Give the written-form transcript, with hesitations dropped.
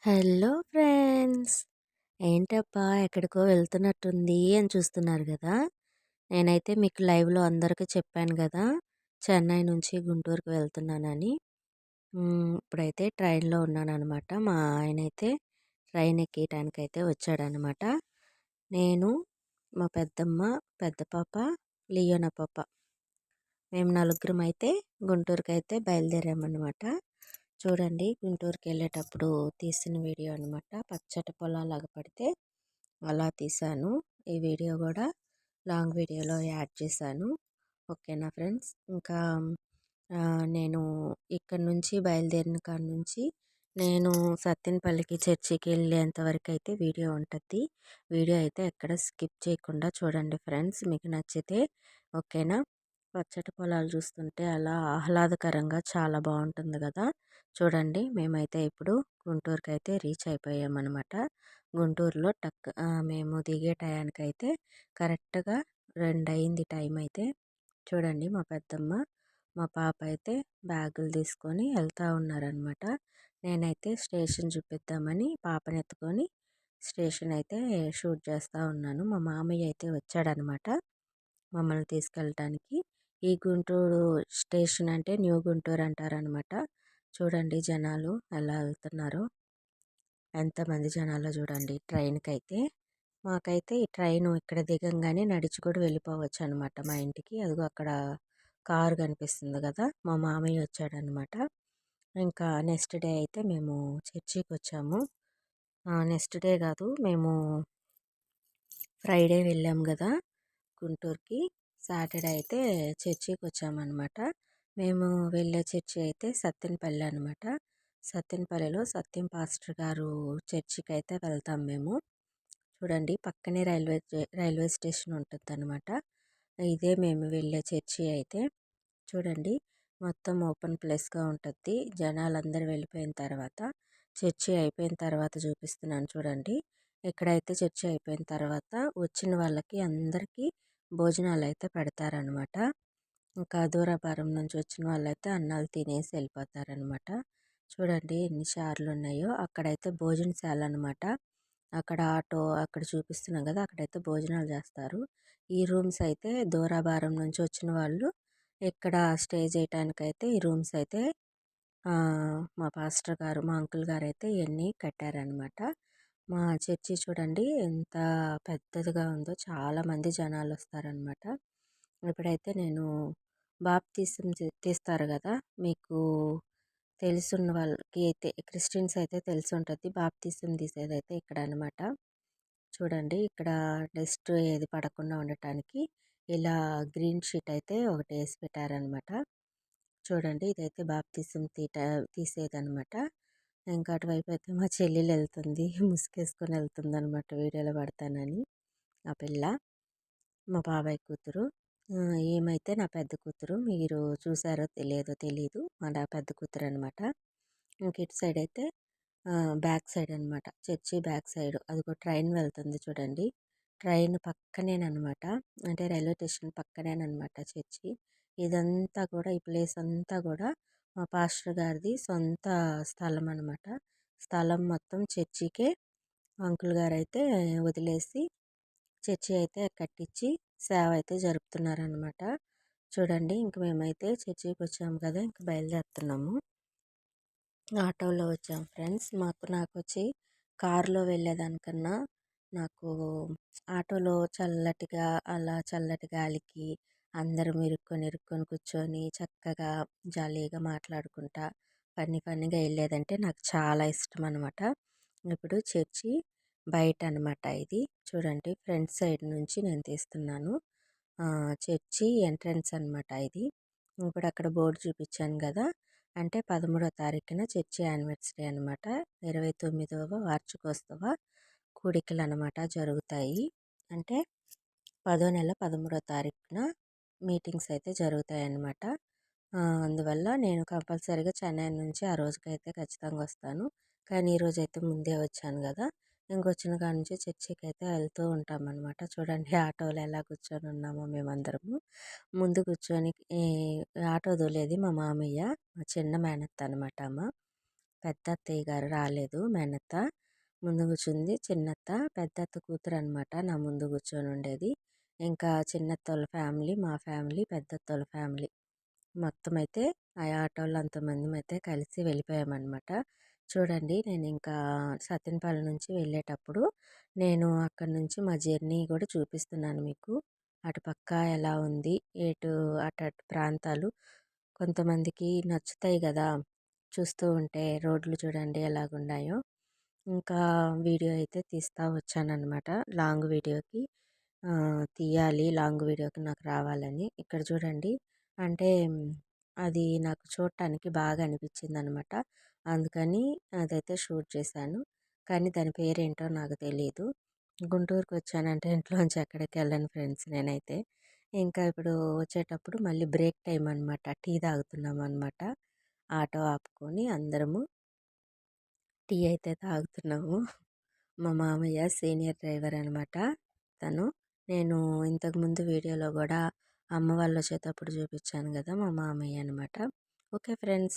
Hello friends. ఏంటబ్బా ఎక్కడికో వెళ్తున్నట్టుంది అని చూస్తున్నారు కదా! నేనైతే మీకు లైవ్‌లో అందరికీ చెప్పాను కదా! చెన్నై నుంచి గుంటూరుకి వెళ్తున్నానని. ఇప్పుడైతే ట్రైన్‌లో ఉన్నాననమాట. మా ఆయనైతే ట్రైన్ ఎక్కేయటానికైతే వచ్చాడనమాట. నేను, మా పెద్దమ్మ, పెద్ద పాప, లియోనా పాప మేము నలుగురమైతే గుంటూరుకైతే బయలుదేరామనమాట. చూడండి గుంటూరుకెళ్ళేటప్పుడు తీసిన వీడియో అనమాట. పచ్చటి పొలాలు పడితే అలా తీశాను. ఈ వీడియో కూడా లాంగ్ వీడియోలో యాడ్ చేశాను. ఓకేనా ఫ్రెండ్స్. ఇంకా నేను ఇక్కడి నుంచి బయలుదేరిన కాడ నుంచి నేను సత్తెనపల్లికి చర్చికి వెళ్ళేంత వరకు అయితే వీడియో ఉంటుంది. వీడియో అయితే ఎక్కడ స్కిప్ చేయకుండా చూడండి ఫ్రెండ్స్. మీకు నచ్చితే ఓకేనా. పచ్చటి పొలాలు చూస్తుంటే అలా ఆహ్లాదకరంగా చాలా బాగుంటుంది కదా! చూడండి మేమైతే ఇప్పుడు గుంటూరుకి అయితే రీచ్ అయిపోయామన్నమాట. గుంటూరులో మేము దిగే టయానికైతే కరెక్ట్‌గా 2 అయింది టైం అయితే. చూడండి మా పెద్దమ్మ, మా పాప అయితే బ్యాగులు తీసుకొని వెళ్తూ ఉన్నారనమాట. నేనైతే స్టేషన్ చూపిద్దామని పాపని ఎత్తుకొని స్టేషన్ అయితే షూట్ చేస్తూ ఉన్నాను. మా మామయ్య అయితే వచ్చాడనమాట మమ్మల్ని తీసుకెళ్ళటానికి. ఈ గుంటూరు స్టేషన్ అంటే న్యూ గుంటూరు అంటారనమాట. చూడండి జనాలు ఎలా వెళ్తున్నారో. ఎంతమంది జనాలో చూడండి ట్రైన్‌కైతే. మాకైతే ఈ ట్రైను ఇక్కడ దిగంగానే నడిచి కూడా వెళ్ళిపోవచ్చు అనమాట మా ఇంటికి. అదిగో అక్కడ కారు కనిపిస్తుంది కదా! మా మామయ్య వచ్చాడనమాట. ఇంకా నెక్స్ట్ డే అయితే మేము చర్చికి వచ్చాము. నెక్స్ట్ డే కాదు, మేము ఫ్రైడే వెళ్ళాము కదా గుంటూరుకి. సాటర్డే అయితే చర్చికి వచ్చామన్నమాట. మేము వెళ్ళే చర్చి అయితే సత్తెనపల్లి అనమాట. సత్తెనపల్లిలో సత్యం పాస్టర్ గారు చర్చికి అయితే వెళ్తాం మేము. చూడండి పక్కనే రైల్వే స్టేషన్ ఉంటుందన్నమాట. ఇదే మేము వెళ్ళే చర్చి అయితే. చూడండి మొత్తం ఓపెన్ ప్లేస్గా ఉంటుంది. జనాలందరూ వెళ్ళిపోయిన తర్వాత చర్చి అయిపోయిన తర్వాత చూపిస్తున్నాను చూడండి. ఇక్కడైతే చర్చి అయిపోయిన తర్వాత వచ్చిన వాళ్ళకి అందరికీ భోజనాలు అయితే పెడతారనమాట. ఇంకా దూరాభారం నుంచి వచ్చిన వాళ్ళైతే అన్నాలు తినేసి వెళ్ళిపోతారనమాట. చూడండి ఎన్ని షార్లు ఉన్నాయో. అక్కడైతే భోజనశాల అనమాట. అక్కడ ఆటో అక్కడ చూపిస్తున్నాం కదా, అక్కడైతే భోజనాలు చేస్తారు. ఈ రూమ్స్ అయితే దూరాభారం నుంచి వచ్చిన వాళ్ళు ఇక్కడ స్టే చేయటానికైతే ఈ రూమ్స్ అయితే మా పాస్టర్ గారు, మా అంకుల్ గారు అయితే ఇవన్నీ కట్టారనమాట. మా చర్చి చూడండి ఎంత పెద్దదిగా ఉందో. చాలామంది జనాలు వస్తారనమాట. ఇప్పుడైతే నేను బాప్తీసం తీస్తారు కదా, మీకు తెలుసున్న వాళ్ళకి అయితే క్రిస్టియన్స్ అయితే తెలిసి ఉంటుంది. బాప్తీసం తీసేదైతే ఇక్కడ అనమాట. చూడండి ఇక్కడ డస్ట్ ఏది పడకుండా ఉండటానికి ఇలా గ్రీన్ షీట్ అయితే ఒకటి వేసి పెట్టారనమాట. చూడండి ఇదైతే బాప్తీసం తీసేదనమాట. ఇంకా అటువైపు అయితే మా చెల్లెలు వెళ్తుంది, ముసుగేసుకొని వెళ్తుంది అనమాట. వీడియోలో పడతానని ఆ పిల్ల మా బాబాయ్ కూతురు. ఏమైతే నా పెద్ద కూతురు. మీరు చూసారో తెలియదో తెలీదు. మా నా పెద్ద కూతురు అనమాట. ఇంక ఇటు సైడ్ అయితే బ్యాక్ సైడ్ అనమాట, చర్చి బ్యాక్ సైడ్ అదిగో ట్రైన్ వెళ్తుంది చూడండి. ట్రైన్ పక్కనేనమాట, అంటే రైల్వే స్టేషన్ పక్కనేనమాట చర్చి. ఇదంతా కూడా ఈ ప్లేస్ అంతా కూడా మా పాస్టర్ గారిది సొంత స్థలం అనమాట. స్థలం మొత్తం చర్చికే అంకుల్ గారు అయితే వదిలేసి చర్చి అయితే కట్టించి సేవ అయితే జరుపుతున్నారనమాట. చూడండి ఇంక మేమైతే చర్చికి వచ్చాము కదా, ఇంక బయలుదేరుతున్నాము. ఆటోలో వచ్చాం ఫ్రెండ్స్. నాకు వచ్చి కారులో వెళ్ళేదానికన్నా నాకు ఆటోలో చల్లటిగా అలా చల్లటి గాలికి అందరం ఇరుక్కొని ఇరుక్కొని కూర్చొని చక్కగా జాలీగా మాట్లాడుకుంటా ఫన్నీగా వెళ్ళేదంటే నాకు చాలా ఇష్టం అనమాట. ఇప్పుడు చర్చి బయట అనమాట ఇది. చూడండి ఫ్రంట్ సైడ్ నుంచి నేను తీస్తున్నాను. చర్చి ఎంట్రన్స్ అనమాట ఇది. ఇప్పుడు అక్కడ బోర్డు చూపించాను కదా, అంటే 13వ తారీఖున చర్చి యానివర్సరీ అనమాట. 29వ వార్షికోత్సవ కూడికలు అనమాట జరుగుతాయి. అంటే 10వ నెల 13వ తారీఖున మీటింగ్స్ అయితే జరుగుతాయి అన్నమాట. అందువల్ల నేను కంపల్సరీగా చెన్నై నుంచి ఆ రోజుకైతే ఖచ్చితంగా వస్తాను. కానీ ఈరోజు అయితే ముందే వచ్చాను కదా, ఇంకొచ్చిన కాడ నుంచి చర్చికి అయితే వెళ్తూ ఉంటామన్నమాట. చూడండి ఆటోలో ఎలా కూర్చొని ఉన్నామో మేమందరము. ముందు కూర్చొని ఆటో దోలేది మా మామయ్య, మా చిన్న మేనత్త అనమాట అమ్మ. పెద్ద అత్తయ్య గారు రాలేదు, మేనత్త ముందు కూర్చుంది. చిన్నత్త పెద్దత్త కూతురు అనమాట, నా ముందు కూర్చొని ఉండేది. ఇంకా చిన్నత్తోళ్ళ ఫ్యామిలీ, మా ఫ్యామిలీ, పెద్దత్తోళ్ళ ఫ్యామిలీ మొత్తం అయితే ఆ ఆటోలో అంతమంది అయితే కలిసి వెళ్ళిపోయామన్నమాట. చూడండి, నేను ఇంకా సత్యనపల్లి నుంచి వెళ్ళేటప్పుడు నేను అక్కడి నుంచి మా జర్నీ కూడా చూపిస్తున్నాను మీకు. అటుపక్క ఎలా ఉంది, అటు ప్రాంతాలు కొంతమందికి నచ్చుతాయి కదా చూస్తూ ఉంటే. రోడ్లు చూడండి ఎలాగున్నాయో. ఇంకా వీడియో అయితే తీస్తూ వచ్చానన్నమాట. లాంగ్ వీడియోకి తీయాలి, లాంగ్ వీడియోకి నాకు రావాలని. ఇక్కడ చూడండి, అంటే అది నాకు చూడటానికి బాగా అనిపించింది అనమాట. అందుకని అదైతే షూట్ చేశాను. కానీ దాని పేరేంటో నాకు తెలియదు. గుంటూరుకి వచ్చానంటే ఇంట్లోంచి ఎక్కడికి వెళ్ళను ఫ్రెండ్స్ నేనైతే. ఇంకా ఇప్పుడు వచ్చేటప్పుడు మళ్ళీ బ్రేక్ టైం అనమాట, టీ తాగుతున్నాం అనమాట. ఆటో ఆపుకొని అందరము టీ అయితే తాగుతున్నాము. మా మామయ్య సీనియర్ డ్రైవర్ అనమాట తను. నేను ఇంతకుముందు వీడియోలో కూడా అమ్మ వాళ్ళు వచ్చేటప్పుడు చూపించాను కదా, మా మామయ్య అనమాట. Okay friends.